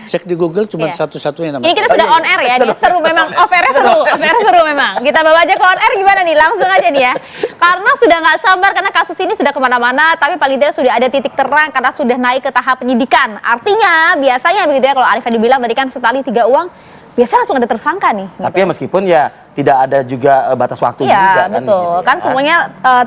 Cek di Google cuma satu-satunya nama. Ini kita sudah on air ya, ini seru memang, off-airnya seru memang. Kita bawa aja ke on air gimana nih, langsung aja nih ya. Karena sudah nggak sabar, karena kasus ini sudah kemana-mana, tapi paling tidak sudah ada titik terang karena sudah naik ke tahap penyidikan. Artinya, biasanya begitu ya, kalau Arif Hadi bilang tadi kan setali 3 uang, biasanya langsung ada tersangka nih. Tapi ya meskipun ya tidak ada juga batas waktu iya, juga kan. Betul, gitu ya. kan semuanya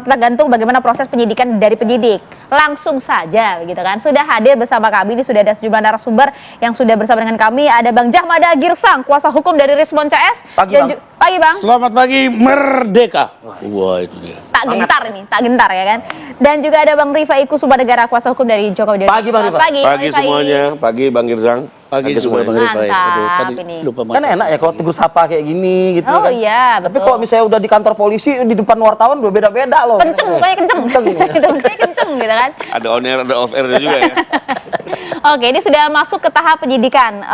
tergantung bagaimana proses penyidikan dari penyidik. Langsung saja begitu kan. Sudah hadir bersama kami, ini sudah ada sejumlah narasumber yang sudah bersama dengan kami. Ada Bang Jahmada Girsang, kuasa hukum dari Rismon CS. Pagi, Bang. Pagi, Bang. Selamat pagi, merdeka. Wah, itu dia. Tak gentar ini, tak gentar ya kan. Dan juga ada Bang Rifai Kusubadegara, kuasa hukum dari Joko Widodo. Pagi, Bang Rifai. Pagi semuanya, pagi Bang Girsang. Pagi semua Bang Rifai. Mantap Tadi ini. lupa Kan enak ya kalau tegur sapa kayak gini gitu Oh kan. iya, Tapi betul. kalau misalnya udah di kantor polisi di depan wartawan udah beda-beda loh. Kenceng, mukanya kenceng. Gitu, mukanya kenceng gitu kan. Ada on air, ada off air juga ya. Oke, ini sudah masuk ke tahap penyidikan,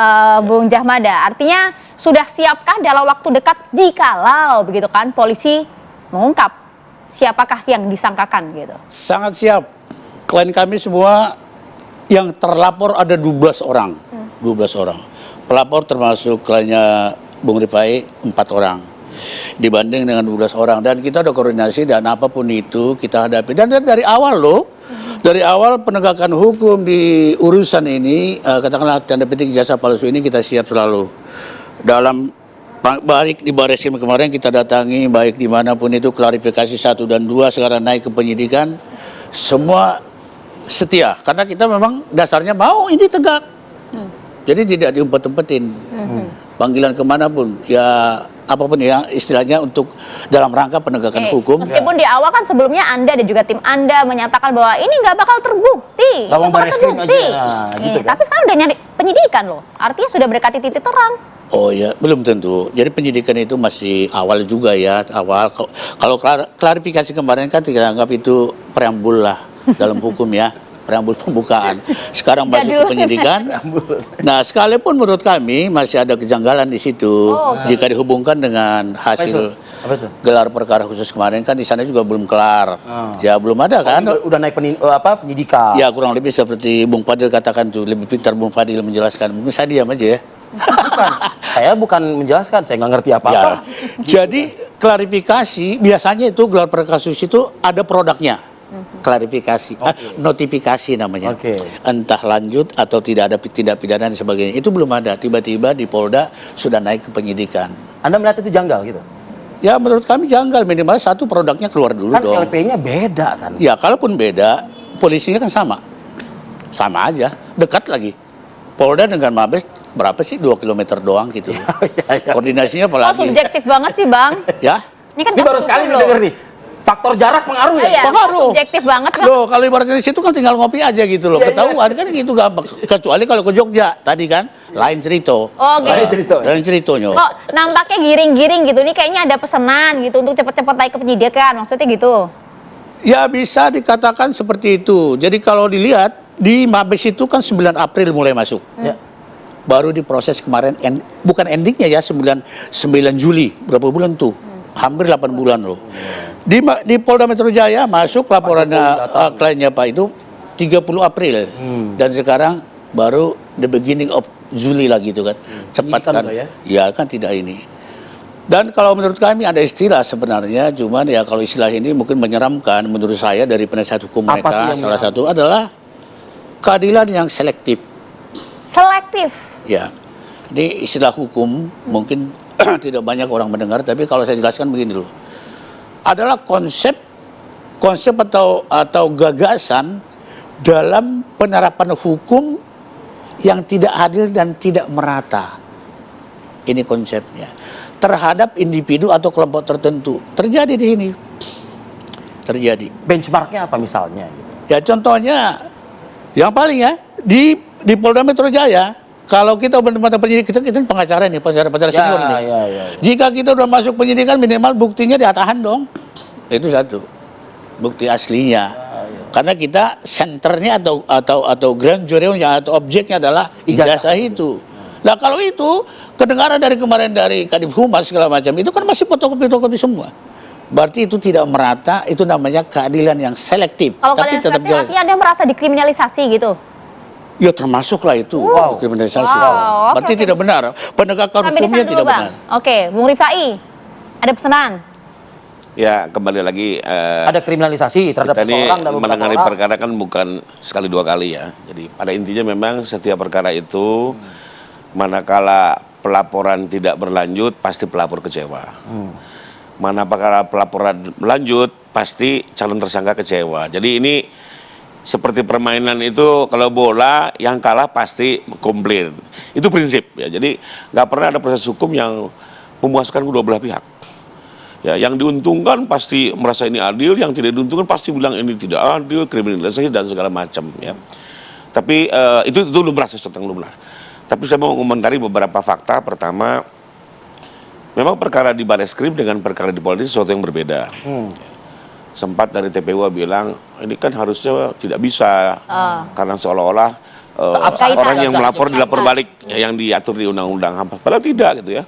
Bung Jahmada. Artinya sudah siapkah dalam waktu dekat jikalau begitu kan polisi mengungkap siapakah yang disangkakan gitu? Sangat siap. Klien kami semua yang terlapor ada 12 orang. 12 orang. Pelapor termasuk kliennya Bung Rifai 4 orang. Dibanding dengan 12 orang. Dan kita ada koordinasi dan apapun itu kita hadapi. Dan dari awal loh. Dari awal penegakan hukum di urusan ini, katakanlah tanda petik jasa palsu ini kita siap selalu. Dalam baik di Barreskrim kemarin kita datangi, baik dimanapun itu klarifikasi 1 dan 2 sekarang naik ke penyidikan, semua setia. Karena kita memang dasarnya mau ini tegak. Jadi tidak diumpet-umpetin. Panggilan kemanapun, ya apapun ya istilahnya untuk dalam rangka penegakan hukum. Meskipun di awal kan sebelumnya Anda dan juga tim Anda menyatakan bahwa ini nggak bakal terbukti. Lawang Barreskrim aja, nah, gitu kan. Tapi sekarang udah nyari penyidikan loh. Artinya sudah mendekati titik terang. Oh ya, belum tentu. Jadi penyidikan itu masih awal juga ya, awal. Kalau klarifikasi kemarin kan kita anggap itu preambul lah dalam hukum ya, preambul pembukaan. Sekarang masuk ke penyidikan. Nah, sekalipun menurut kami masih ada kejanggalan di situ. Jika dihubungkan dengan hasil Apa itu? gelar perkara khusus kemarin kan di sana juga belum kelar. Ya belum ada kan? Udah naik penyidikan. Ya kurang lebih seperti Bung Fadil katakan tuh, lebih pintar Bung Fadil menjelaskan. Mungkin saya diam aja ya. Bukan. Saya bukan menjelaskan, saya nggak ngerti apa-apa. Ya. Jadi klarifikasi biasanya itu gelar perkara kasus itu ada produknya. Klarifikasi, notifikasi namanya. Entah lanjut atau tidak ada tindak pidana dan sebagainya. Itu belum ada. Tiba-tiba di Polda sudah naik ke penyidikan. Anda melihat itu janggal gitu? Ya menurut kami janggal, minimal satu produknya keluar dulu Kan dong. LP-nya beda kan? Ya kalaupun beda, polisinya kan sama. Sama aja, dekat lagi. Polda dengan Mabes berapa sih? 2 kilometer doang gitu. Koordinasinya apalagi. Subjektif banget sih Bang. Ya? Ini kan Ini baru sekali nih denger nih. Faktor jarak pengaruh ya? Iya, Pengaruh. subjektif banget Bang. Loh, kalau ibaratnya di situ kan tinggal ngopi aja gitu loh. Ketahuan kan gitu gampang. Kecuali kalau ke Jogja tadi kan lain cerita. Lain ceritanya. Kok nampaknya giring-giring gitu nih, kayaknya ada pesanan gitu untuk cepet-cepet naik ke penyidikan, maksudnya gitu. Ya bisa dikatakan seperti itu. Jadi kalau dilihat di Mabes itu kan 9 April mulai masuk. Baru diproses kemarin, bukan endingnya ya, 9 Juli. Berapa bulan tuh? Hampir 8 bulan loh. Di Polda Metro Jaya masuk laporannya kliennya Pak itu 30 April. Dan sekarang baru the beginning of Juli lah gitu kan. Cepat kan. Ya kan tidak ini. Dan kalau menurut kami ada istilah sebenarnya, cuman ya kalau istilah ini mungkin menyeramkan menurut saya dari penasihat hukum mereka. Salah satu adalah keadilan yang selektif. Selektif? Ya, ini istilah hukum mungkin tidak banyak orang mendengar, tapi kalau saya jelaskan begini dulu. Adalah konsep atau gagasan dalam penerapan hukum yang tidak adil dan tidak merata. Ini konsepnya. Terhadap individu atau kelompok tertentu. Terjadi di sini. Terjadi. Benchmarknya apa misalnya? Ya contohnya, yang paling ya, di Polda Metro Jaya, kalau kita benar-benar penyidik, kita pengacara nih, pengacara senior nih. Jika kita udah masuk penyidikan, minimal buktinya ditahan dong. Itu satu. Bukti aslinya. Karena kita senternya atau grand jury-nya atau objeknya adalah ijazah itu. Nah kalau itu kedengaran dari kemarin dari Kadif Humas segala macam itu kan masih fotokopi semua. Berarti itu tidak merata, itu namanya keadilan yang selektif. Kalau keadilan selektif artinya Anda merasa dikriminalisasi gitu? Ya termasuklah itu kriminalisasi. Wow, Berarti oke. tidak benar. Penegakan Sampai di hukumnya sana tidak dulu, Bang. benar. Oke, Bung Rifai, ada pesanan? Ya, kembali lagi. Ada kriminalisasi terhadap Kita ini seseorang dan beberapa menangani orang. perkara kan bukan sekali dua kali ya. Jadi pada intinya memang setiap perkara itu manakala pelaporan tidak berlanjut pasti pelapor kecewa. Manakala pelaporan berlanjut pasti calon tersangka kecewa. Jadi ini seperti permainan itu, kalau bola yang kalah pasti komplain. Itu prinsip ya. Jadi nggak pernah ada proses hukum yang memuaskan kedua belah pihak. Ya, yang diuntungkan pasti merasa ini adil, yang tidak diuntungkan pasti bilang ini tidak adil, kriminalisasi dan segala macam ya. Tapi itu lumrah, sesuatu yang lumrah. Tapi saya mau mengomentari beberapa fakta. Pertama, memang perkara di Bareskrim dengan perkara di Polri sesuatu yang berbeda. Sempat dari TPU bilang ini kan harusnya tidak bisa karena seolah-olah orang yang melapor dilapor balik ya, yang diatur di undang-undang HAM. Padahal tidak gitu ya.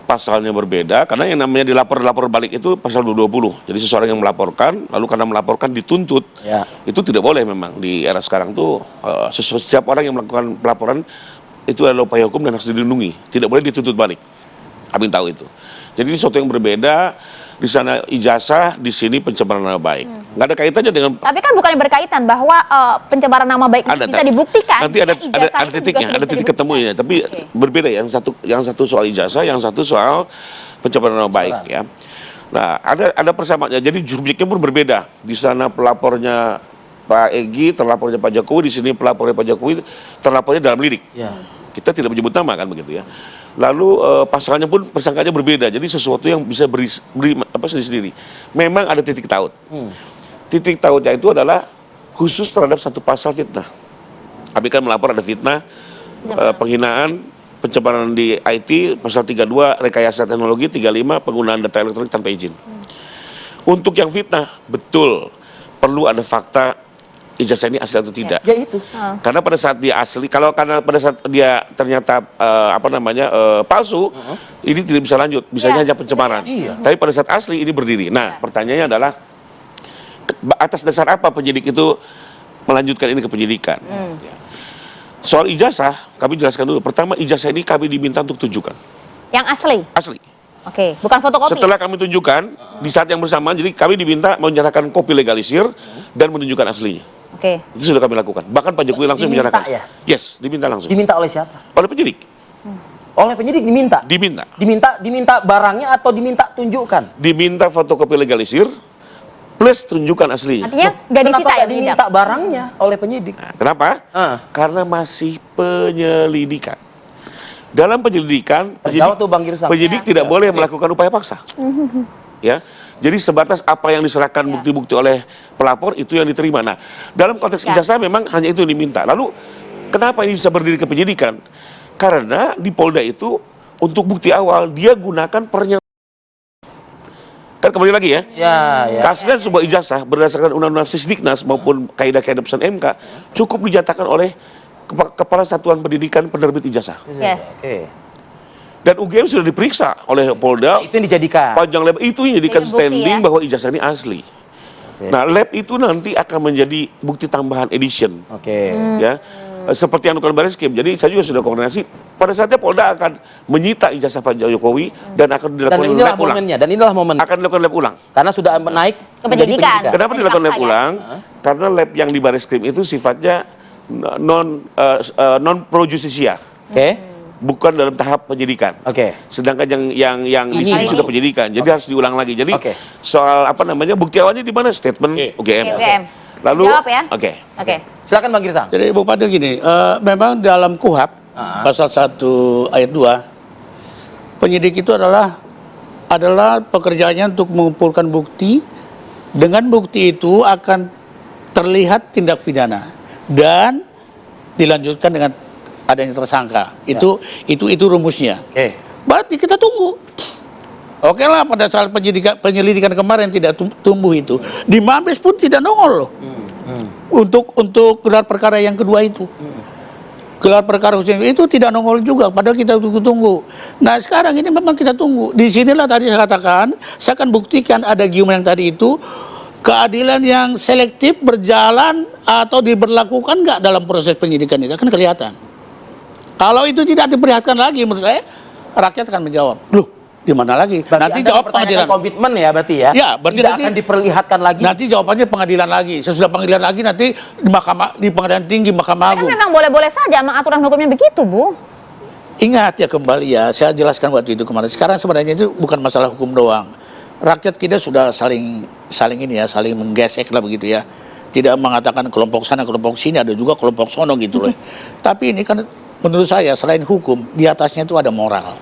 Pasalnya berbeda karena yang namanya dilapor balik itu pasal 220. Jadi seseorang yang melaporkan lalu karena melaporkan dituntut. Ya. Itu tidak boleh memang di era sekarang tuh setiap orang yang melakukan pelaporan itu adalah upaya hukum dan harus dilindungi. Tidak boleh dituntut balik. Kami tahu itu. Jadi ini sesuatu yang berbeda. Di sana ijazah, di sini pencemaran nama baik. Nggak ada kaitannya dengan. Tapi kan bukannya berkaitan bahwa pencemaran nama baik itu bisa dibuktikan. Nanti ada ijazah itu titiknya, juga ada bisa titik dibuktikan. ketemunya. Tapi berbeda ya. Yang satu soal ijazah, yang satu soal pencemaran nama baik ya. Nah, ada persamaannya. Jadi jurubjeknya pun berbeda. Di sana pelapornya Pak Egy, terlapornya Pak Jokowi. Di sini pelapornya Pak Jokowi, terlapornya dalam lidik. Ya. Kita tidak menyebut nama kan begitu ya. Lalu pasalnya pun persangkanya berbeda. Jadi sesuatu yang bisa beri sendiri-sendiri. Memang ada titik taut. Titik tautnya itu adalah khusus terhadap satu pasal fitnah. Kami kan melapor ada fitnah, penghinaan, pencemaran di IT, pasal 32 rekayasa teknologi, 35 penggunaan data elektronik tanpa izin. Untuk yang fitnah, betul perlu ada fakta ijazah ini asli atau tidak. Ya itu. Karena pada saat dia asli, karena pada saat dia ternyata palsu, ini tidak bisa lanjut, bisanya hanya pencemaran. Iya. Tapi pada saat asli ini berdiri. Nah, pertanyaannya adalah atas dasar apa penyidik itu melanjutkan ini ke penyidikan? Ya. Soal ijazah, kami jelaskan dulu. Pertama, ijazah ini kami diminta untuk tunjukkan. Yang asli? Asli. Oke, bukan fotokopi? Setelah kami tunjukkan, di saat yang bersamaan, jadi kami diminta menyerahkan kopi legalisir dan menunjukkan aslinya. Oke. Itu sudah kami lakukan. Bahkan Pak Jokowi langsung Diminta menyerahkan. ya? Yes, diminta langsung. Diminta oleh siapa? Oleh penyidik. Oleh penyidik diminta. Diminta Barangnya atau diminta tunjukkan? Diminta fotokopi legalisir plus tunjukkan aslinya. Artinya nggak disita Kenapa ya? nggak diminta barangnya oleh penyidik? Nah, kenapa? Karena masih penyelidikan. Dalam penyelidikan, Terjawab tuh Bang Girsang. penyidik tidak boleh melakukan upaya paksa. Ya, jadi sebatas apa yang diserahkan bukti-bukti oleh pelapor itu yang diterima. Nah, dalam konteks ijazah memang hanya itu yang diminta. Lalu kenapa ini bisa berdiri ke penyidikan? Karena di Polda itu untuk bukti awal dia gunakan pernyataan. Kan kembali lagi ya. Ya. Keaslian sebuah ijazah berdasarkan Undang-Undang Sisdiknas maupun kaidah-kaidah putusan MK cukup dinyatakan oleh Kepala Satuan Pendidikan penerbit ijazah. Yes. Oke. Dan UGM sudah diperiksa oleh Polda. Itu yang dijadikan. Panjang lebar itu yang dijadikan Jadi bukti standing ya. bahwa ijazah ini asli. Nah, lab itu nanti akan menjadi bukti tambahan edition. Oke. Ya. Seperti yang dilakukan Bareskrim. Jadi saya juga sudah koordinasi. Pada saatnya Polda akan menyita ijazah Pak Jokowi dan akan Dan dilakukan inilah lab ulang. momennya. Dan inilah momen. Akan dilakukan lab ulang. Karena sudah naik Ke menjadi penyidikan. Kenapa Dan dilakukan lab paksa, ya? ulang? Karena lab yang di Bareskrim itu sifatnya non pro justisia, Oke. bukan dalam tahap penyidikan. Oke. Sedangkan yang di sini Ini. sudah penyidikan, jadi harus diulang lagi. Jadi Oke. soal bukti awalnya di mana? Statement UGM. UGM. Lalu Jawab ya. Oke. Oke. Silakan Bang Girsang. Jadi Bung Fadil gini, memang dalam KUHP pasal 1 ayat 2, penyidik itu adalah pekerjaannya untuk mengumpulkan bukti. Dengan bukti itu akan terlihat tindak pidana dan dilanjutkan dengan adanya tersangka. Itu rumusnya. Oke. Berarti kita tunggu. Oke lah, pada saat penyelidikan kemarin tidak tumbuh itu, di Mabes pun tidak nongol loh. Untuk gelar perkara yang kedua itu. Gelar perkara khusus itu tidak nongol juga, padahal kita tunggu. Nah sekarang ini memang kita tunggu. Di sinilah tadi saya katakan, saya akan buktikan ada Gium yang tadi itu keadilan yang selektif berjalan atau diberlakukan nggak dalam proses penyidikan itu kan kelihatan. Kalau itu tidak diperlihatkan lagi, menurut saya rakyat akan menjawab, loh di mana lagi? Berarti Nanti Anda jawab mempertanyakan pengadilan. komitmen ya berarti ya? Ya, berarti tidak nanti- akan diperlihatkan lagi. Nanti jawabannya pengadilan lagi. Sesudah pengadilan lagi nanti di pengadilan tinggi, Mahkamah Kan Agung. memang boleh-boleh saja, emang aturan hukumnya begitu, Bu. Ingat ya kembali ya, saya jelaskan waktu itu kemarin. Sekarang sebenarnya itu bukan masalah hukum doang. Rakyat kita sudah saling ini ya, saling menggesek lah begitu ya. Tidak mengatakan kelompok sana, kelompok sini, ada juga kelompok sono gitu loh. Tapi ini kan menurut saya selain hukum, di atasnya itu ada moral.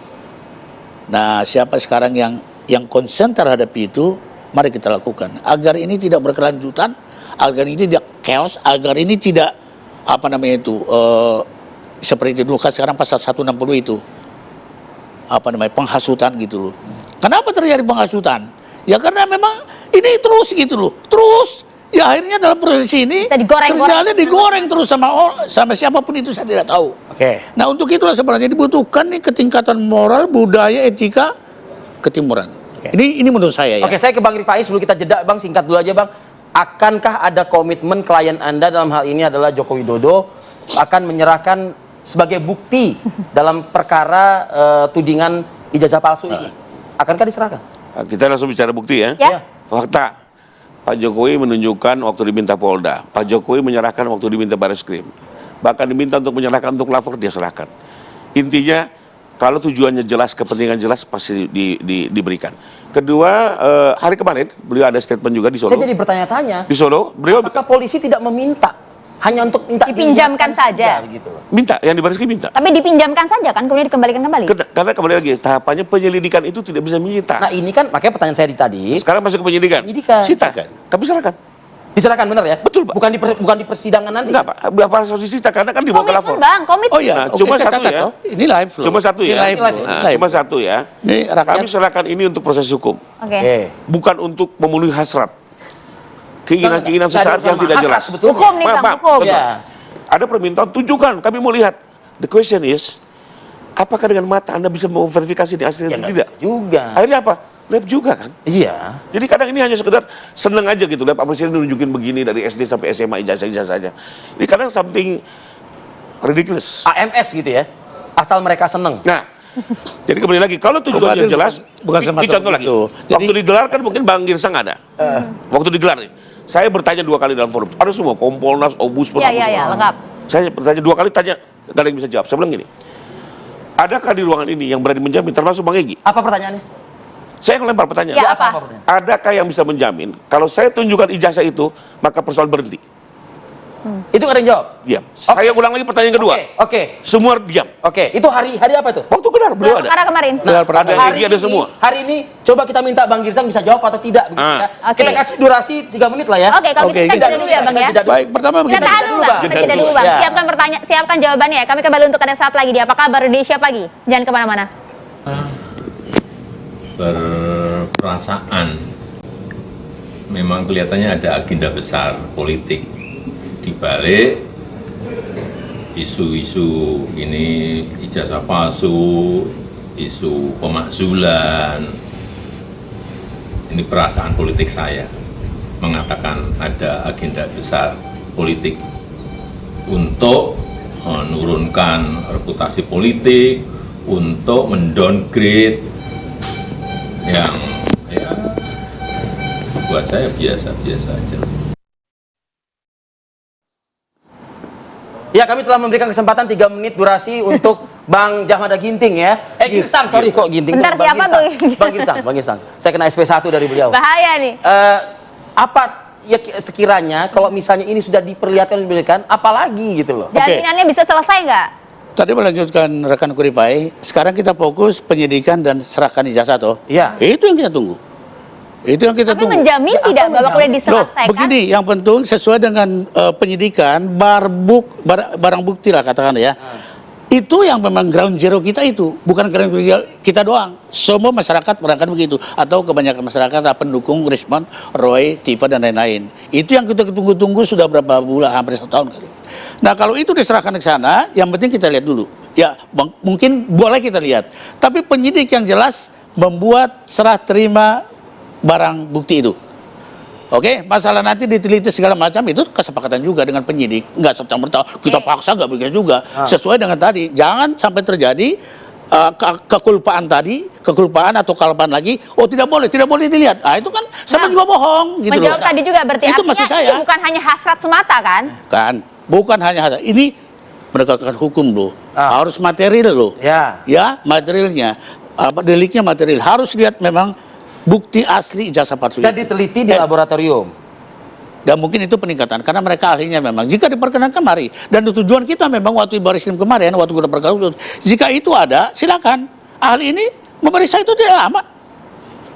Nah, siapa sekarang yang konsen terhadap itu, mari kita lakukan agar ini tidak berkelanjutan, agar ini tidak chaos, agar ini tidak apa namanya itu seperti dulu kan sekarang pasal 160 itu apa namanya penghasutan gitu loh. Kenapa terjadi penghasutan? Ya karena memang ini terus gitu loh, terus. Ya akhirnya dalam proses ini Bisa digoreng-goreng. kerjaannya digoreng terus sama siapapun itu saya tidak tahu. Oke. Nah untuk itulah sebenarnya dibutuhkan nih ketingkatan moral, budaya, etika, ketimuran. Oke. Ini menurut saya ya. Oke, saya ke Bang Rifai sebelum kita jeda, Bang, singkat dulu aja, Bang. Akankah ada komitmen klien Anda dalam hal ini adalah Joko Widodo akan menyerahkan sebagai bukti dalam perkara tudingan ijazah palsu ini? Akankah diserahkan? Nah, kita langsung bicara bukti ya. Ya. Fakta. Pak Jokowi menunjukkan waktu diminta Polda. Pak Jokowi menyerahkan waktu diminta Barreskrim. Bahkan diminta untuk menyerahkan untuk lapor, dia serahkan. Intinya, kalau tujuannya jelas, kepentingan jelas, pasti diberikan. Kedua, hari kemarin, beliau ada statement juga di Solo. Saya jadi bertanya-tanya. Di Solo, beliau Apakah polisi tidak meminta? Hanya untuk minta Dipinjamkan dilihatkan saja. begitu loh. minta, yang di Barreskrim minta. Tapi dipinjamkan saja kan, kemudian dikembalikan kembali. Karena kembali lagi, tahapannya penyelidikan itu tidak bisa menyita. Nah, ini kan makanya pertanyaan saya tadi, Sekarang masuk ke penyidikan. Penyidikan. Sita kan? Tapi serahkan. diserahkan benar ya? Betul, Pak. Bukan di persidangan nanti. Enggak, Pak. Berapa harus disita? Karena kan dibawa ke lapor. Komitmen, Bang, komitmen. Oh iya, Nah, oke, cuma saya satu catat, ya. oh. Ini live loh. Cuma satu ya. Ini live, Live. loh. Nah, Live. cuma satu ya. Ini rakyat. Kami serahkan ini untuk proses hukum. Oke. Oke. Bukan untuk memenuhi hasrat. Keinginan-keinginan Nggak sesaat yang sama tidak hasrat jelas. sebetulnya. Hukum nih, Bang, hukum. contoh. Ya. Ada permintaan, tunjukkan, kami mau lihat. The question is, apakah dengan mata Anda bisa memverifikasi ini asli Ya, atau nggak tidak? juga. Akhirnya apa? Lab juga kan? Iya. Jadi kadang ini hanya sekedar seneng aja gitu. Lihat Pak Presiden nunjukin begini dari SD sampai SMA, ijazah-ijazah saja. Ini kadang something ridiculous. AMS gitu ya. Asal mereka seneng. Nah, jadi kembali lagi, kalau tujuannya Bukan- jelas, bukan ini semata contoh lagi. begitu. Jadi- Waktu digelar kan mungkin Bang Girsang ada. Waktu digelar nih, saya bertanya 2 kali dalam forum. Ada semua, Kompolnas, Ombudsman, Iya, iya, iya, lengkap. Saya bertanya 2 kali, tanya, gak ada yang bisa jawab. Saya bilang gini, adakah di ruangan ini yang berani menjamin, termasuk Bang Egy? Apa pertanyaannya? Saya yang lempar pertanyaan. Ya, apa? pertanyaan? Adakah yang bisa menjamin, kalau saya tunjukkan ijazah itu, maka persoalan berhenti? Itu nggak ada yang jawab. Diam. Saya ulang lagi pertanyaan kedua. Oke. Semua diam. Oke. Itu hari apa itu? Waktu gelar, beliau ada. Perkara kemarin. Gelar perkara. Ada Egy, ada semua. Hari ini coba kita minta Bang Girsang bisa jawab atau tidak begitu Ah. ya. Oke. Kita kasih durasi 3 menit lah ya. Oke, kalau Oke, gitu kita kita jeda dulu ya, Bang ya. Kita Baik, pertama Kita begini. tahan dulu, Bang. Jeda Kita jeda dulu. dulu, Bang. Ya. Siapkan jawabannya ya. Kami kembali untuk ada saat lagi di Apa Kabar Indonesia Pagi. Jangan kemana-mana. Berperasaan memang kelihatannya ada agenda besar politik di balik isu-isu ini, ijazah palsu, isu pemakzulan. Ini perasaan politik saya mengatakan ada agenda besar politik untuk menurunkan reputasi politik, untuk mendowngrade yang ya buat saya biasa-biasa aja. Ya, kami telah memberikan kesempatan 3 menit durasi untuk Bang Jahmada Ginting ya. Girsang, sorry kok Ginting. Bentar, Bang siapa Girsang. tuh? Bang Girsang. Saya kena SP1 dari beliau. Bahaya nih. Apa ya sekiranya kalau misalnya ini sudah diperlihatkan dan diberikan, apalagi gitu loh. Jaminannya bisa selesai nggak? Tadi melanjutkan rekan Kurifai, sekarang kita fokus penyidikan dan serahkan ijazah toh. Iya. Itu yang kita tunggu. Itu yang kita Tapi tunggu. menjamin Ya, tidak apa bahwa kemudian menjamin? Loh, diselesaikan? begini, yang penting sesuai dengan penyidikan, barang bukti lah katakan ya. Itu yang memang ground zero kita itu, bukan ground zero kita doang. Semua masyarakat berangkat begitu, atau kebanyakan masyarakat pendukung Rismon, Roy, Tifa dan lain-lain. Itu yang kita tunggu-tunggu sudah berapa bulan, hampir 1 tahun kali. Nah kalau itu diserahkan ke sana, yang penting kita lihat dulu. Ya mungkin boleh kita lihat, tapi penyidik yang jelas membuat serah terima barang bukti itu. Oke, masalah nanti diteliti segala macam itu kesepakatan juga dengan penyidik. Nggak serta-merta kita paksa, nggak begitu juga. Sesuai dengan tadi, jangan sampai terjadi kekulpaan atau kelupaan lagi. Oh tidak boleh dilihat. Ah itu kan sama juga bohong gitu Menjawab loh. tadi juga berarti Itu artinya maksud saya. ini bukan hanya hasrat semata kan? Kan, bukan hanya hasrat. Ini menegakkan hukum loh. Harus material loh. Ya, materialnya. Deliknya material. Harus lihat memang bukti asli ijazah palsu. Dan diteliti di laboratorium. Dan mungkin itu peningkatan karena mereka ahlinya memang. Jika diperkenankan mari. Dan tujuan kita memang waktu Bariskim kemarin, waktu kita perkara khusus, jika itu ada, silakan. Ahli ini memeriksa itu tidak lama.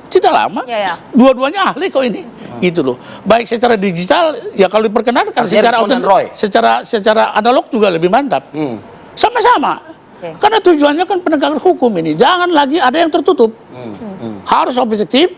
Tidak lama. Ya. Dua-duanya ahli kok ini. Gitu loh. Baik secara digital ya kalau diperkenankan secara analog juga lebih mantap. Sama-sama. Karena tujuannya kan penegakan hukum ini. Jangan lagi ada yang tertutup. Harus objektif,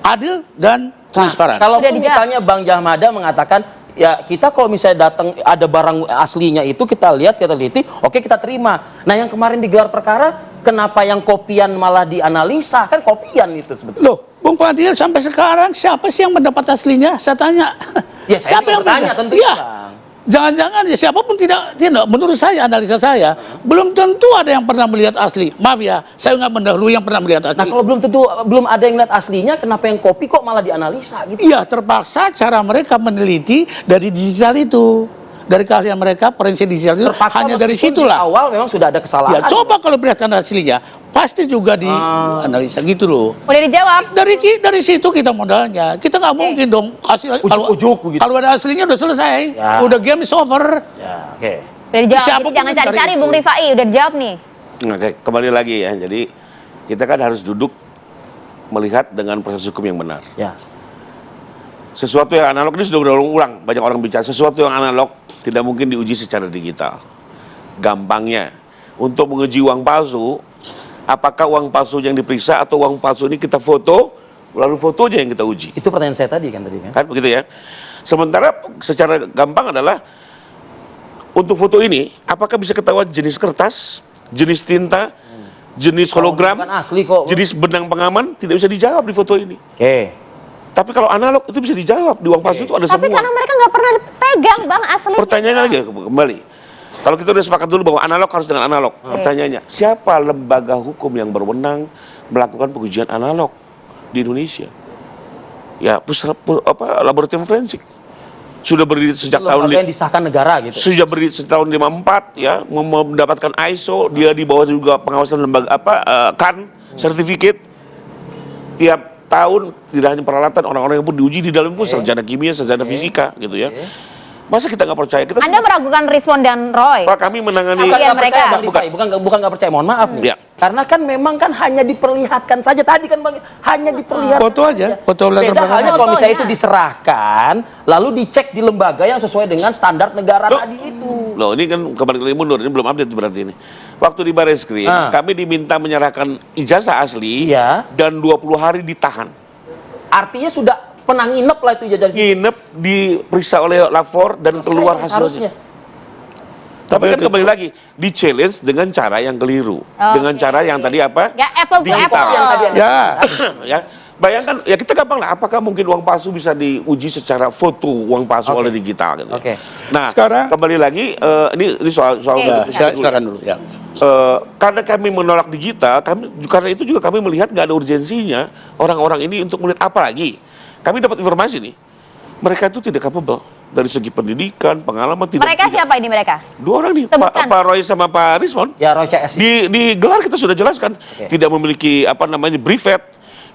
adil, dan transparan. Kalaupun misalnya Bang Jahmada mengatakan, ya kita kalau misalnya datang ada barang aslinya itu kita lihat, kita teliti, oke kita terima. Nah yang kemarin digelar perkara, kenapa yang kopian malah dianalisa? Kan kopian itu sebetulnya. Loh, Bung Fadil sampai sekarang siapa sih yang mendapat aslinya? Saya tanya. Ya, saya siapa yang bertanya bisa? tentu Iya. Bang. Jangan-jangan ya siapapun tidak, menurut saya, analisa saya, belum tentu ada yang pernah melihat asli. Maaf ya, saya nggak mendahului yang pernah melihat asli. Nah kalau belum ada yang lihat aslinya, kenapa yang kopi kok malah dianalisa gitu? Iya, terpaksa cara mereka meneliti dari digital itu. Dari keahlian mereka, forensik digital itu Terpaksa hanya dari meskipun situlah. di awal memang sudah ada kesalahan. Ya, coba kalau perhatikan aslinya, pasti juga dianalisa gitu loh. Udah dijawab. Dari situ kita modalnya. Kita nggak mungkin dong kasih Ujuk-ujuk begitu. kalau ada aslinya udah selesai. Ya. Udah game is over. Ya, oke. Udah dijawab. Siapapun Jadi jangan yang cari cari-cari itu. Bung Rifai, udah dijawab nih. Oke, kembali lagi ya. Jadi kita kan harus duduk melihat dengan proses hukum yang benar. Ya. Sesuatu yang analog ini sudah berulang-ulang, banyak orang bicara. Sesuatu yang analog tidak mungkin diuji secara digital. Gampangnya, untuk menguji uang palsu, apakah uang palsu yang diperiksa atau uang palsu ini kita foto, lalu fotonya yang kita uji. Itu pertanyaan saya tadi kan. Kan begitu ya. Sementara secara gampang adalah untuk foto ini, apakah bisa ketahuan jenis kertas, jenis tinta, jenis hologram, Bukan asli kok. jenis benang pengaman, tidak bisa dijawab di foto ini. Oke. Tapi kalau analog itu bisa dijawab, di uang palsu itu ada Tapi semua. karena mereka nggak pernah pegang Bang asli. Pertanyaannya lagi kembali. Kalau kita udah sepakat dulu bahwa analog harus dengan analog. Pertanyaannya, siapa lembaga hukum yang berwenang melakukan pengujian analog di Indonesia? Ya, laboratorium forensik. Sudah berdiri sejak tahun yang disahkan negara gitu. sudah berdiri sejak tahun 54 ya, mendapatkan ISO, dia di bawah juga pengawasan lembaga CAN certificate. Tiap tahun tidak hanya peralatan, orang-orang yang pun diuji di dalam pun sarjana kimia, sarjana fisika gitu ya. Masa kita nggak percaya? Kita Anda meragukan Rizwan dan Roy. Pak, kami menangani Bukan nggak mereka. percaya, bukan nggak percaya. Mohon maaf nih. Ya. Karena kan memang kan hanya diperlihatkan saja tadi kan Bang, hanya diperlihatkan. Foto aja, foto latar Beda belakang. halnya kalau misalnya Fotonya. itu diserahkan, lalu dicek di lembaga yang sesuai dengan standar negara tadi itu. Loh, ini kan kembali lagi mundur, ini belum update berarti ini. Waktu di Bareskrim, kami diminta menyerahkan ijazah asli Iya. dan 20 hari ditahan. Artinya sudah pernah nginep lah itu ijazah. Nginep, diperiksa oleh lapor dan keluar hasilnya. Tapi kan kembali lagi, di-challenge dengan cara yang keliru. Dengan cara yang tadi apa? Nggak apple to Digital. apple. Yang tadi Anda Ya. Ya, bayangkan, ya kita gampang lah, apakah mungkin uang palsu bisa diuji secara foto uang palsu oleh digital gitu. Oke. Nah, Sekarang- kembali lagi, ini soal Silakan dulu ya. karena kami menolak digital, karena itu juga kami melihat nggak ada urgensinya orang-orang ini untuk melihat apa lagi. Kami dapat informasi nih, mereka itu tidak capable dari segi pendidikan, pengalaman tidak. Mereka siapa ini mereka? Dua orang nih, Sebutkan. Pak Roy sama Pak Rizwan. Ya Roy CS. Di gelar kita sudah jelaskan, tidak memiliki brevet,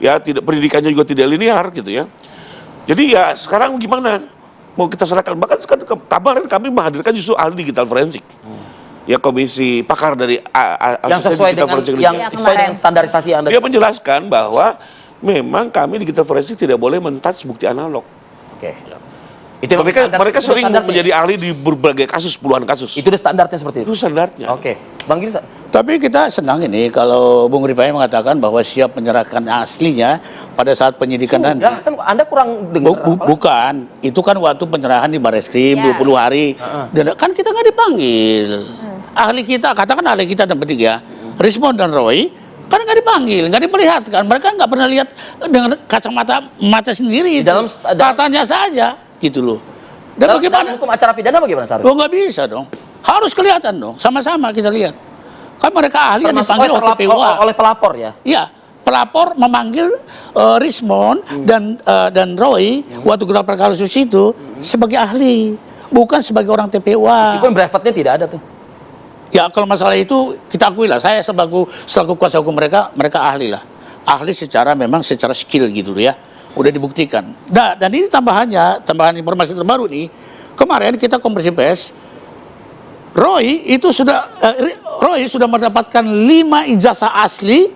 ya tidak, pendidikannya juga tidak linear gitu ya. Jadi ya sekarang gimana? Mau kita serahkan, bahkan kemarin kami menghadirkan justru ahli digital forensik. Ya komisi pakar dari yang sesuai dengan standarisasi yang Anda. Dia menjelaskan bahwa memang kami digital forensik tidak boleh men-touch bukti analog. Oke. Itu memang Mereka itu sering standarnya. menjadi ahli di berbagai kasus, puluhan kasus. Itu udah standarnya seperti itu. Itu standarnya. Oke. Bang Giri, Tapi kita senang ini kalau Bung Rifai mengatakan bahwa siap menyerahkan aslinya pada saat penyidikan nanti. ya kan Anda kurang dengar. Bukan, itu kan waktu penyerahan di Bareskrim Ya. 20 hari. Dan kan kita nggak dipanggil. Ahli kita, katakan ahli kita dan bertiga, Rizwan dan Roy, Karena nggak dipanggil, nggak diperlihatkan. Mereka nggak pernah lihat dengan mata sendiri. Di dalam katanya saja, gitu loh. Dan bagaimana? Dalam hukum acara pidana bagaimana seharusnya? Oh, nggak bisa dong. Harus kelihatan dong. Sama-sama kita lihat. Kan mereka ahli yang Termasuk dipanggil oleh TPUA. oleh pelapor ya? Iya, pelapor memanggil Rismond dan Roy waktu gelar perkara khusus itu sebagai ahli, bukan sebagai orang TPUA. Meskipun brevetnya tidak ada tuh. Ya kalau masalah itu kita akui lah, saya selaku kuasa hukum mereka ahli lah, ahli secara skill gitu ya, udah dibuktikan. Nah, dan ini tambahan informasi terbaru nih, kemarin kita konferensi pers, Roy sudah mendapatkan 5 ijazah asli,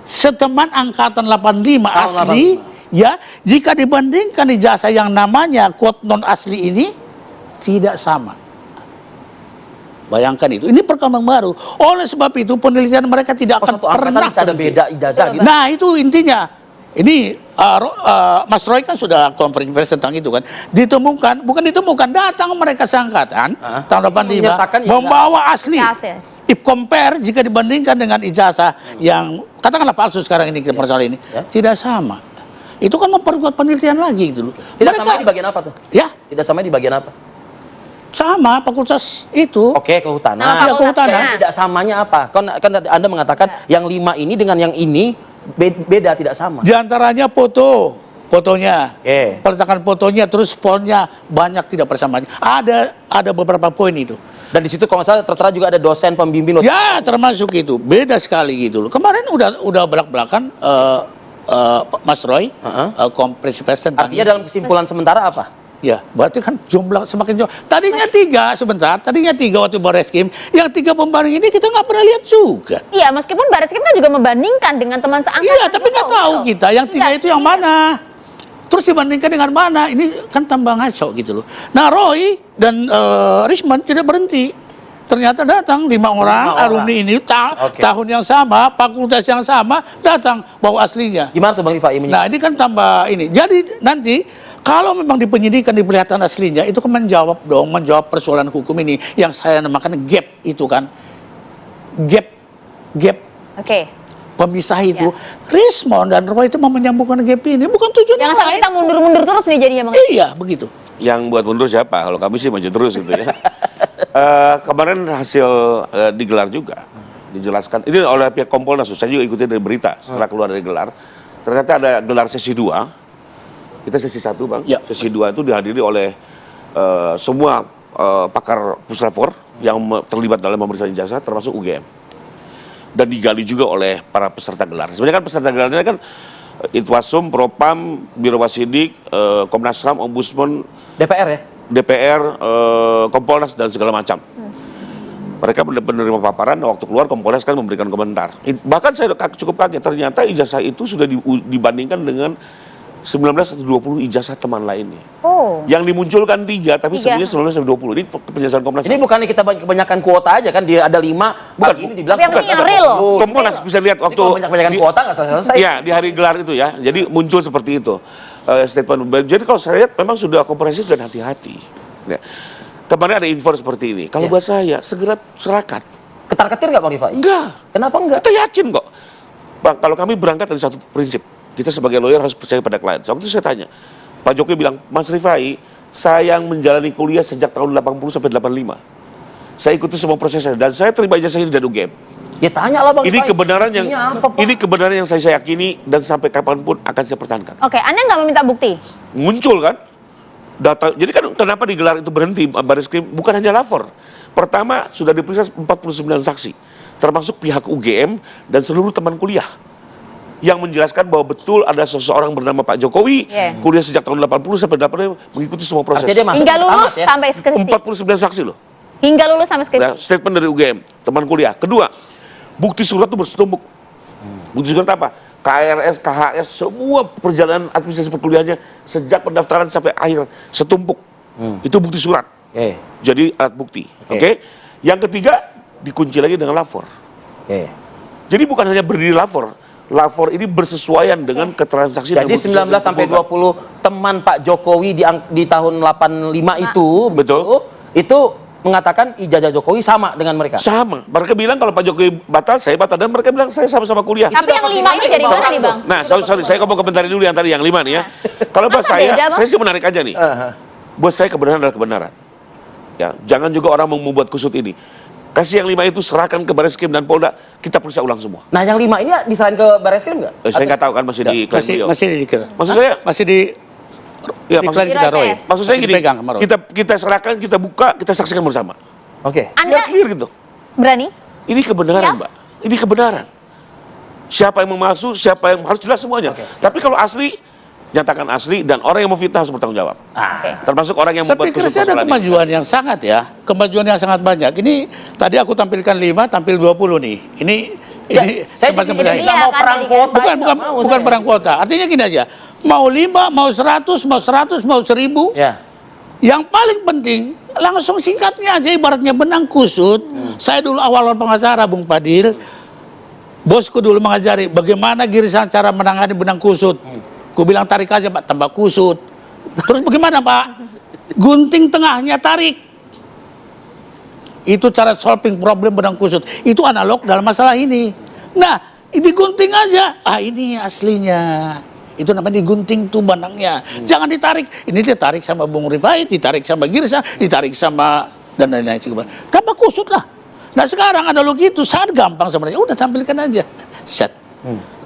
seteman angkatan 85 asli, ya, jika dibandingkan ijazah yang namanya quote non asli ini tidak sama. Bayangkan itu, ini perkembangan baru. Oleh sebab itu penelitian mereka tidak akan pernah bisa ada beda ijazah gitu. Nah itu intinya. Ini Mas Roy kan sudah konferensi pers tentang itu kan. Bukan datang mereka seangkatan tahun 85 membawa asli. If compare jika dibandingkan dengan ijazah yang katakanlah palsu sekarang ini persoalan ini tidak sama. Itu kan memperkuat penelitian lagi gitu loh. Tidak sama di bagian apa tuh? Ya. Tidak sama di bagian apa? Sama fakultas itu. Oke, kehutanan. Ya, kehutanan. Tidak samanya apa? Kan Anda mengatakan yang 5 ini dengan yang ini beda, tidak sama. Di antaranya fotonya. Peletakan fotonya, terus fontnya banyak tidak bersamaan. Ada beberapa poin itu. Dan di situ kalau nggak salah tertera juga ada dosen pembimbing. Ya, termasuk itu. Beda sekali gitu loh. Kemarin udah belak-belakan Mas Roy konferensi pers tentang. Artinya dalam kesimpulan sementara apa? Ya, berarti kan jumlah semakin jauh. Tadinya 3 waktu Barreskrim, yang 3 pembanding ini kita nggak pernah lihat juga. Iya, meskipun Barreskrim kan juga membandingkan dengan teman seangkatan. Iya, tapi nggak tahu kita yang 3 itu yang mana. Terus dibandingkan dengan mana? Ini kan tambah ngaco gitu loh. Nah, Roy dan Rismond tidak berhenti. Ternyata datang 5 orang alumni ini tahun yang sama, fakultas yang sama, datang bawa aslinya. Gimana tuh Bang Rifai? Nah, ini kan tambah ini. Jadi nanti kalau memang di penyidikan diperlihatkan aslinya, itu kan menjawab persoalan hukum ini yang saya namakan gap itu kan. Gap pemisah itu. Rismond dan Roy itu mau menyambungkan gap ini, bukan tujuan yang Jangan sampai lain. kita mundur-mundur terus nih jadinya, Bang. Iya, begitu. Yang buat mundur siapa? Kalau kami sih maju terus gitu ya. Kemarin hasil digelar juga, dijelaskan. Ini oleh pihak Kompolnas, saya juga ikuti dari berita setelah keluar dari gelar. Ternyata ada gelar sesi 2. Kita sesi 1 Bang, sesi 2 itu dihadiri oleh semua pakar puslapor yang terlibat dalam pemeriksaan ijazah termasuk UGM. Dan digali juga oleh para peserta gelar. Sebenarnya kan peserta gelarnya kan Itwasum, Propam, Biro Wasidik, Komnas HAM, Ombudsman, DPR, Kompolnas dan segala macam. Mereka menerima paparan, waktu keluar Kompolnas kan memberikan komentar. Bahkan saya cukup kaget, ternyata ijazah itu sudah dibandingkan dengan 19 atau 20 ijazah teman lainnya. Yang dimunculkan 3, tapi sebenarnya 19 sampai 20. Ini penjelasan Komnas. Ini bukannya kita kebanyakan kuota aja kan, dia ada 5, bukan, ini dibilang yang real. Kompolnas bisa lihat waktu banyak kuota nggak selesai. Iya, di hari gelar itu ya. Jadi muncul seperti itu statement. Jadi kalau saya lihat memang sudah komprehensif dan hati-hati. Ya. Kemarin ada info seperti ini. Kalau buat saya segera serahkan. Ketar-ketir nggak Bang Rifai? Enggak. Kenapa enggak? Kita yakin kok. Bang, kalau kami berangkat dari satu prinsip. Kita sebagai lawyer harus percaya pada klien. Waktu itu saya tanya, Pak Jokowi bilang, Mas Rifai, saya yang menjalani kuliah sejak tahun 80 sampai 85. Saya ikuti semua prosesnya dan saya terima ijazah ini dari UGM. Ya tanya lah Bang Ini Rifai. kebenaran yang saya yakini dan sampai kapanpun akan saya pertahankan. Oke, Anda nggak meminta bukti? Muncul kan data. Jadi kan kenapa digelar itu berhenti Barreskrim? Bukan hanya lapor. Pertama sudah diperiksa 49 saksi, termasuk pihak UGM dan seluruh teman kuliah yang menjelaskan bahwa betul ada seseorang bernama Pak Jokowi, kuliah sejak tahun 80 sampai 85 mengikuti semua proses. Hingga lulus sampai skripsi. 49 saksi loh. Hingga lulus sampai skripsi. Nah, statement dari UGM, teman kuliah. Kedua, bukti surat itu bersetumpuk. Bukti surat apa? KRS, KHS, semua perjalanan administrasi perkuliahannya sejak pendaftaran sampai akhir setumpuk. Itu bukti surat. Jadi alat bukti. Oke. Yang ketiga, dikunci lagi dengan lapor. Jadi bukan hanya berdiri lapor. Lapor ini bersesuaian dengan keterangan saksi. Jadi 19 sampai 20 teman Pak Jokowi di tahun 85 itu, betul. Itu mengatakan ijazah Jokowi sama dengan mereka. Sama. Mereka bilang kalau Pak Jokowi batal, saya batal. Dan mereka bilang saya sama-sama kuliah. Tapi yang 5 ini dari mana nih, Bang? Nah, sorry, saya ngomong komentari dulu yang tadi yang 5 nih ya. Kalau buat Masa beda, Bang? saya sih menarik aja nih. Buat saya kebenaran adalah kebenaran. Ya, jangan juga orang mau membuat kusut ini. Kasih yang 5 itu serahkan ke Barreskrim dan Polda, kita periksa ulang semua. Nah, yang 5 ini diserahin ke Barreskrim nggak? Saya nggak tahu kan masih di klaim beliau. Maksud saya, masih di ya iklan maksud, kita Roy. maksud saya Masih gini, dipegang sama Roy. kita serahkan, kita buka, kita saksikan bersama. Oke. Anda Biar clear gitu. berani? Ini kebenaran, Ya. Mbak. Ini kebenaran. Siapa yang memasuk, siapa yang harus jelas semuanya. Tapi kalau asli, nyatakan asli dan orang yang memfitnah harus bertanggung jawab. Oke. Termasuk orang yang Saya membuat pikir kusut sih ada persoalan ini. kemajuan yang sangat ya, kemajuan yang sangat banyak. Ini tadi aku tampilkan 5, tampil 20 nih. Ini Saya semacam jadi bersaing. nggak mau Iya, kan perang tadi kan. kuota. Bukan nggak mau bukan saya. perang kuota. Artinya gini aja. Mau 5, mau 100, mau 100, mau 1000. Ya. Yang paling penting langsung singkatnya aja ibaratnya benang kusut. Saya dulu awal pengacara Bung Padil. Bosku dulu mengajari bagaimana Girisan cara menangani benang kusut. Ku bilang tarik aja Pak, tambah kusut. Terus bagaimana Pak? Gunting tengahnya tarik. Itu cara solving problem benang kusut. Itu analog dalam masalah ini. Nah, digunting aja. Ah, ini aslinya. Itu namanya digunting tuh benangnya. Jangan ditarik. Ini ditarik sama Bung Rifai, ditarik sama Girsa, ditarik sama dan lain-lain. Tambah kusut lah. Nah sekarang analog itu sangat gampang sebenarnya. Udah tampilkan aja. Set.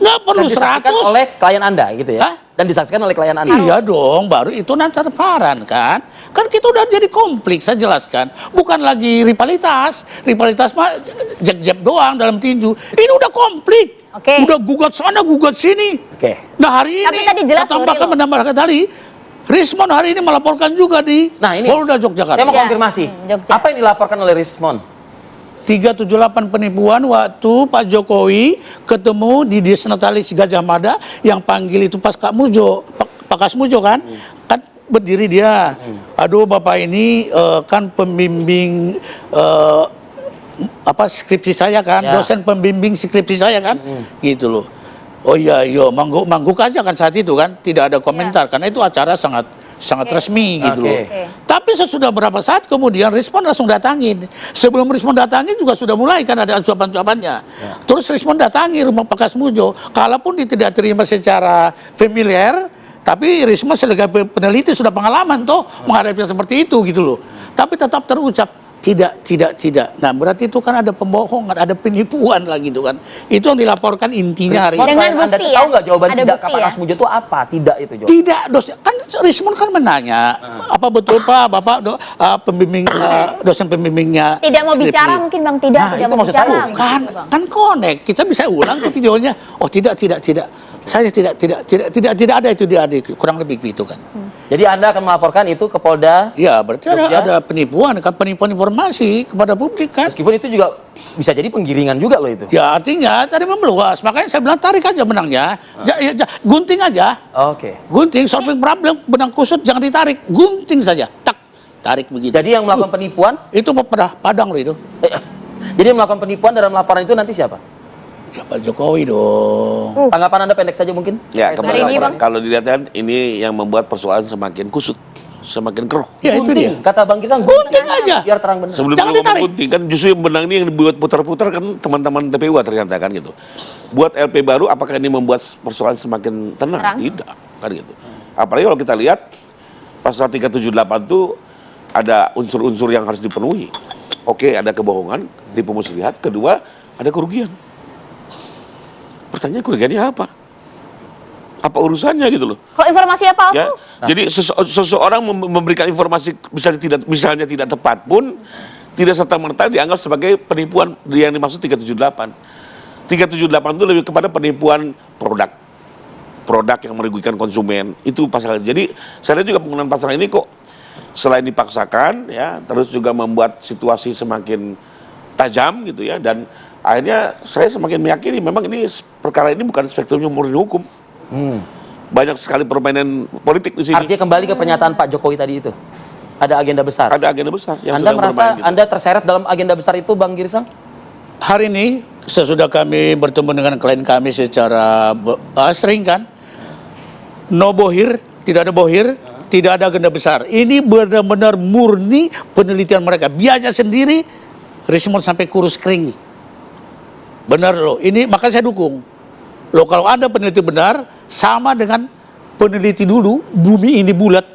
Nggak perlu Dan disaksikan 100. oleh klien Anda gitu ya. Hah? Dan disaksikan oleh klien Anda. Iya dong, baru itu nanti transparan kan. Kan kita udah jadi komplit, saya jelaskan. Bukan lagi rivalitas. Rivalitas mah jeb-jeb doang dalam tinju. Ini udah komplit. Oke. Udah gugat sana, gugat sini. Oke. Nah hari Tapi ini, tadi jelas saya tambahkan Nuril. menambahkan tadi, Rismon hari ini melaporkan juga di Nah, ini Polda Yogyakarta. saya mau Ya. konfirmasi. Jogja. Apa yang dilaporkan oleh Rismon? 378 penipuan waktu Pak Jokowi ketemu di Desnatalis Gajah Mada yang panggil itu Pak Mujo, Pak Kasmujo kan? Kan berdiri dia. Aduh Bapak ini kan pembimbing skripsi saya kan, Ya. dosen pembimbing skripsi saya kan, gitu loh. Oh iya, mangguk aja kan saat itu kan, tidak ada komentar karena itu acara sangat resmi gitu Oke. loh. Tapi sesudah berapa saat kemudian Rismon langsung datangin. Sebelum Rismon datangin juga sudah mulai kan ada suapan-suapannya. Terus Rismon datangi rumah Pak Kasmujo, kalaupun dia tidak terima secara familiar, tapi Rismon sebagai peneliti sudah pengalaman toh menghadapi yang seperti itu gitu loh. Tapi tetap terucap tidak. Nah, berarti itu kan ada pembohongan, ada penipuan lah gitu kan. Itu yang dilaporkan intinya hari Rismon, ini. Dengan klien Anda bukti tahu ya? nggak jawaban Ada tidak bukti Pak ya? Kasmujo itu apa? Tidak itu jawaban. Tidak, dosen kan Rismon kan menanya, apa betul Pak, Bapak pembimbing dosen pembimbingnya Tidak mau skripsi. bicara mungkin Bang, tidak Nah, itu mau maksud bicara. saya. Kan Gitu, Bang. kan connect, kita bisa ulang ke videonya. Oh tidak. Saya tidak ada itu di adik, kurang lebih gitu kan. Jadi Anda akan melaporkan itu ke Polda, Ya, berarti Jogja? ada penipuan kan, penipuan informasi kepada publik kan. meskipun itu juga bisa jadi penggiringan juga loh itu. Ya artinya tadi memeluas, makanya saya bilang tarik aja benangnya, gunting aja, Oke. gunting solving problem, benang kusut jangan ditarik, gunting saja, tak tarik begitu. Jadi yang melakukan penipuan, Itu pada Padang loh itu. jadi yang melakukan penipuan dalam laporan itu nanti siapa? Ya Pak Jokowi dong. Tanggapan Anda pendek saja mungkin? Ya, Terkait Hari dengan ini, laporan. Bang. kalau dilihat kan ini yang membuat persoalan semakin kusut, semakin keruh. Ya itu dia. Kata Bang kita Gunting aja. biar terang benar. Sebelum Jangan lu ditarik. ngomong gunting, kan justru yang benang ini yang dibuat putar-putar kan teman-teman TPU ternyata kan gitu. Buat LP baru, apakah ini membuat persoalan semakin tenang? Terang. Tidak, kan gitu. Apalagi kalau kita lihat pasal 378 itu ada unsur-unsur yang harus dipenuhi. Oke, ada kebohongan, tipu muslihat. Kedua, ada kerugian. Pertanyaan kerugiannya apa? Apa urusannya gitu loh? Kalau informasinya palsu, Ya, jadi seseorang memberikan informasi misalnya tidak tepat pun tidak serta-merta dianggap sebagai penipuan yang dimaksud 378. 378 itu lebih kepada penipuan produk yang merugikan konsumen, itu pasal. Jadi saya lihat juga penggunaan pasal ini kok selain dipaksakan ya, terus juga membuat situasi semakin tajam gitu ya, dan akhirnya saya semakin meyakini memang ini perkara ini bukan spektrumnya murni hukum. Banyak sekali permainan politik di sini. Artinya kembali ke pernyataan Pak Jokowi tadi itu. Ada agenda besar. Ada agenda besar yang Anda sedang merasa bermain gitu. Anda terseret dalam agenda besar itu, Bang Girsang? Hari ini sesudah kami bertemu dengan klien kami secara sering kan, no bohir, tidak ada bohir, Tidak ada agenda besar. Ini benar-benar murni penelitian mereka. Biaya sendiri, Rismon sampai kurus kering. Benar loh. Ini makanya saya dukung. Loh kalau Anda peneliti benar, sama dengan peneliti dulu, bumi ini bulat.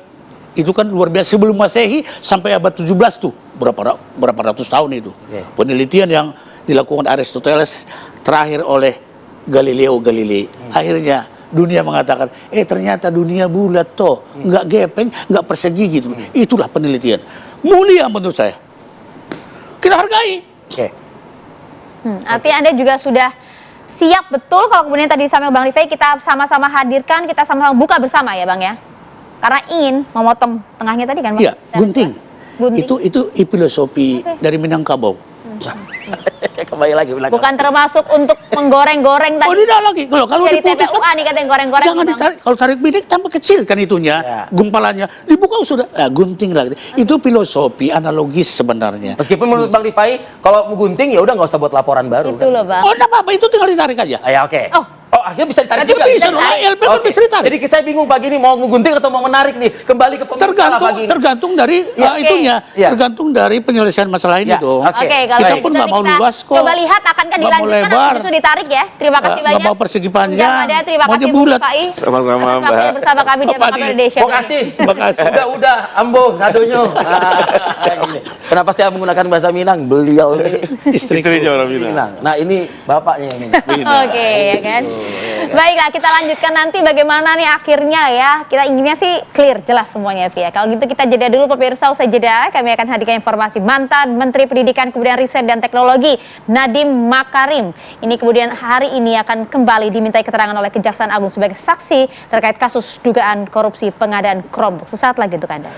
Itu kan luar biasa. Sebelum Masehi sampai abad 17 tuh. Berapa ratus tahun itu. Penelitian yang dilakukan Aristoteles terakhir oleh Galileo Galilei. Akhirnya dunia mengatakan, ternyata dunia bulat toh, nggak gepeng, nggak persegi gitu. Itulah penelitian. Mulia menurut saya. Kita hargai. Artinya Anda juga sudah siap betul kalau kemudian tadi sama Bang Rifai kita sama-sama hadirkan, kita sama-sama buka bersama ya Bang ya. Karena ingin memotong tengahnya tadi kan Bang? Iya, gunting. Itu filosofi dari Minangkabau. Kembali lagi ulang. Bukan termasuk untuk menggoreng-goreng tadi. Oh tidak lagi. Kalau Dari diputus TPUA nih katanya goreng-goreng. jangan ditarik. Kalau tarik bidik tambah kecil kan itunya, gumpalannya. Dibuka sudah gunting lagi. Itu filosofi analogis sebenarnya. Meskipun menurut Bang Rifai, kalau mau gunting ya udah nggak usah buat laporan baru. Itu loh Bang. Oh, enggak apa-apa, itu tinggal ditarik aja. Ya oke. Oh, akhirnya bisa ditarik Berarti juga. Bisa dong, LP kan bisa ditarik. Jadi saya bingung pagi ini mau gunting atau mau menarik nih. Kembali ke pemirsa lah pagi ini. Tergantung dari itunya, tergantung dari penyelesaian masalah ini dong. Oke, kalau Kita gitu pun nggak mau kita luas kok. coba lihat akankah Nggak mau dilanjutkan lebar. atau justru ditarik ya. Terima kasih banyak. Nggak mau persegi panjang. Yang ada, terima maunya kasih Bung bulat. Rifai. Sama-sama, Atas Mbak. waktunya bersama kami di Apa Kabar nih? Indonesia. Terima kasih. Terima kasih. Udah, ambo, nadonyo. Kenapa saya menggunakan bahasa Minang? Beliau ini Istrinya orang Minang. Minang. Nah, ini bapaknya yang Minang. Oke, ya kan. Baiklah, kita lanjutkan nanti bagaimana nih akhirnya ya. Kita inginnya sih clear, jelas semuanya ya. Kalau gitu kita jeda dulu pemirsa, usai jeda kami akan hadirkan informasi mantan Menteri Pendidikan Kebudayaan Riset dan Teknologi Nadiem Makarim. Ini kemudian hari ini akan kembali dimintai keterangan oleh Kejaksaan Agung sebagai saksi terkait kasus dugaan korupsi pengadaan Chromebook. Sesaat lagi untuk Anda.